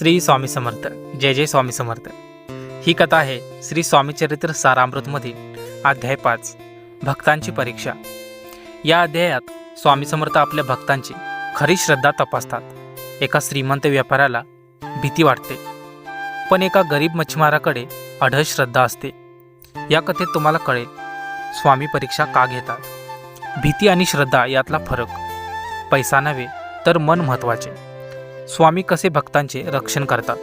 श्री स्वामी समर्थ. जय जय स्वामी समर्थ. ही कथा आहे श्री स्वामी चरित्र सारामृतमधील अध्याय 5 भक्तांची परीक्षा. या अध्यायात स्वामी समर्थ आपल्या भक्तांची खरी श्रद्धा तपासतात. एका श्रीमंत व्यापाऱ्याला भीती वाटते, पण एका गरीब मच्छीमाराकडे अढळ श्रद्धा असते. या कथेत तुम्हाला कळेल स्वामी परीक्षा का घेतात. भीती आणि श्रद्धा यातला फरक. पैसा नव्हे तर मन महत्त्वाचे. स्वामी कसे भक्तांचे रक्षण करतात.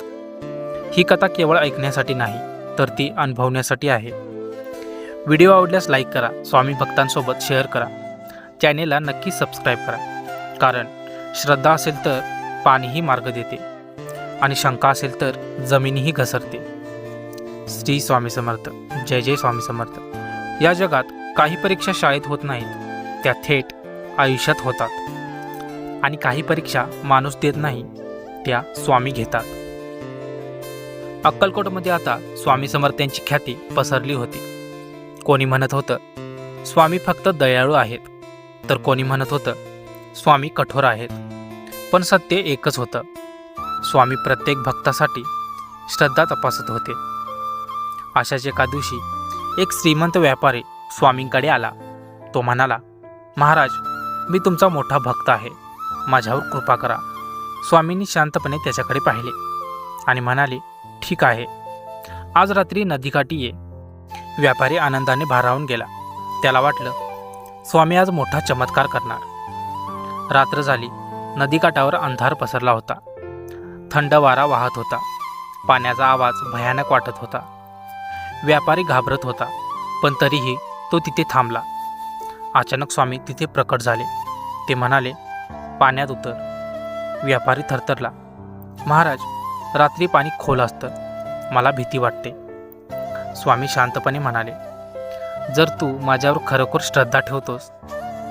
ही कथा केवळ ऐकण्यासाठी नाही तर ती अनुभवण्यासाठी आहे. व्हिडिओ आवडल्यास लाईक करा, स्वामी भक्तांसोबत शेअर करा, चॅनेलला नक्की सबस्क्राईब करा. कारण श्रद्धा असेल तर पाणीही मार्ग देते आणि शंका असेल तर जमिनीही घसरते. श्री स्वामी समर्थ. जय जय स्वामी समर्थ. या जगात काही परीक्षा शाळेत होत नाहीत, त्या थेट आयुष्यात होतात. आणि काही परीक्षा माणूस देत नाही, त्या स्वामी घेतात. अक्कलकोटमध्ये आता स्वामी समर्थांची ख्याती पसरली होती. कोणी म्हणत होतं स्वामी फक्त दयाळू आहेत, तर कोणी म्हणत होतं स्वामी कठोर आहेत. पण सत्य एकच होतं. स्वामी प्रत्येक भक्तासाठी श्रद्धा तपासत होते. अशाच एका दिवशी एक श्रीमंत व्यापारी स्वामींकडे आला. तो म्हणाला, महाराज, मी तुमचा मोठा भक्त आहे, माझ्यावर कृपा करा. स्वामींनी शांतपणे त्याच्याकडे पाहिले आणि म्हणाले, ठीक आहे, आज रात्री नदीकाठी ये. व्यापारी आनंदाने भारावून गेला. त्याला वाटलं स्वामी आज मोठा चमत्कार करणार. रात्र झाली. नदीकाठावर अंधार पसरला होता. थंड वारा वाहत होता. पाण्याचा आवाज भयानक वाटत होता. व्यापारी घाबरत होता, पण तरीही तो तिथे थांबला. अचानक स्वामी तिथे प्रकट झाले. ते म्हणाले, पाण्यात उतर. व्यापारी थरथरला. महाराज, रात्री पाणी खोल असतं, मला भीती वाटते. स्वामी शांतपणे म्हणाले, जर तू माझ्यावर खरोखर श्रद्धा ठेवतोस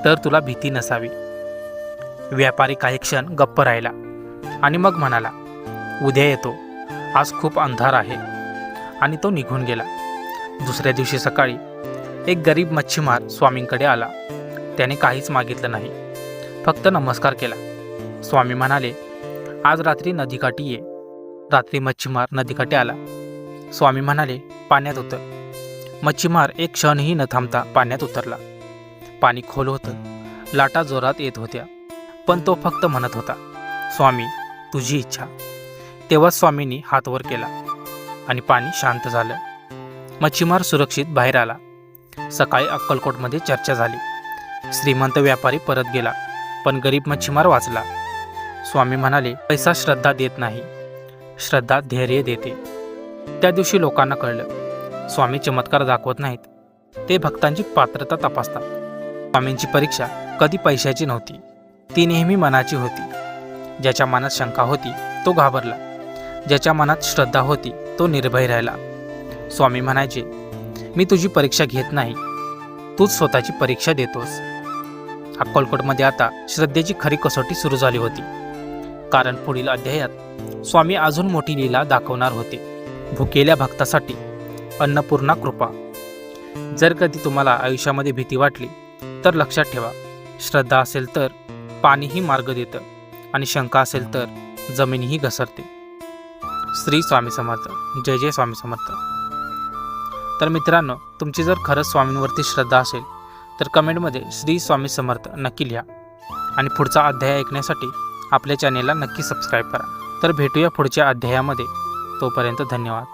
तर तुला भीती नसावी. व्यापारी काही क्षण गप्प राहिला आणि मग म्हणाला, उद्या येतो, आज खूप अंधार आहे. आणि तो निघून गेला. दुसऱ्या दिवशी सकाळी एक गरीब मच्छीमार स्वामींकडे आला. त्याने काहीच मागितलं नाही, फक्त नमस्कार केला. स्वामी म्हणाले, आज रात्री नदीकाठी ये. रात्री मच्छीमार नदीकाठी आला. स्वामी म्हणाले, पाण्यात उतर. मच्छीमार एक क्षणही न थांबता पाण्यात उतरला. पाणी खोल होतं, लाटा जोरात येत होत्या, पण तो फक्त म्हणत होता, स्वामी, तुझी इच्छा. तेव्हा स्वामींनी हात वर केला आणि पाणी शांत झालं. मच्छीमार सुरक्षित बाहेर आला. सकाळी अक्कलकोटमध्ये चर्चा झाली. श्रीमंत व्यापारी परत गेला, पण गरीब मच्छीमार वाचला. स्वामी म्हणाले, पैसा श्रद्धा देत नाही, श्रद्धा धैर्य देते. त्या दिवशी लोकांना कळलं स्वामी चमत्कार दाखवत नाहीत, ते भक्तांची पात्रता तपासतात. स्वामींची परीक्षा कधी पैशाची नव्हती, ती नेहमी मनाची होती. ज्याच्या मनात शंका होती तो घाबरला, ज्याच्या मनात श्रद्धा होती तो निर्भय राहिला. स्वामी म्हणायचे, मी तुझी परीक्षा घेत नाही, तूच स्वतःची परीक्षा देतोस. अक्कलकोटमध्ये आता श्रद्धेची खरी कसोटी सुरू झाली होती. कारण पुढील अध्यायात स्वामी अजून मोठी लीला दाखवणार होते. भुकेल्या भक्तासाठी अन्नपूर्णा कृपा. जर कधी तुम्हाला आयुष्यामध्ये भीती वाटली तर लक्षात ठेवा, श्रद्धा असेल तर पाणीही मार्ग देतं आणि शंका असेल तर जमिनीही घसरते. श्री स्वामी समर्थ. जय जय स्वामी समर्थ. तर मित्रांनो, तुमची जर खरंच स्वामींवरती श्रद्धा असेल तर कमेंटमध्ये श्री स्वामी समर्थ नक्की लिहा. आणि पुढचा अध्याय ऐकण्यासाठी आपल्या चॅनेलला नक्की सबस्क्राईब करा. तर भेटूया पुढच्या अध्यायामध्ये. तोपर्यंत धन्यवाद.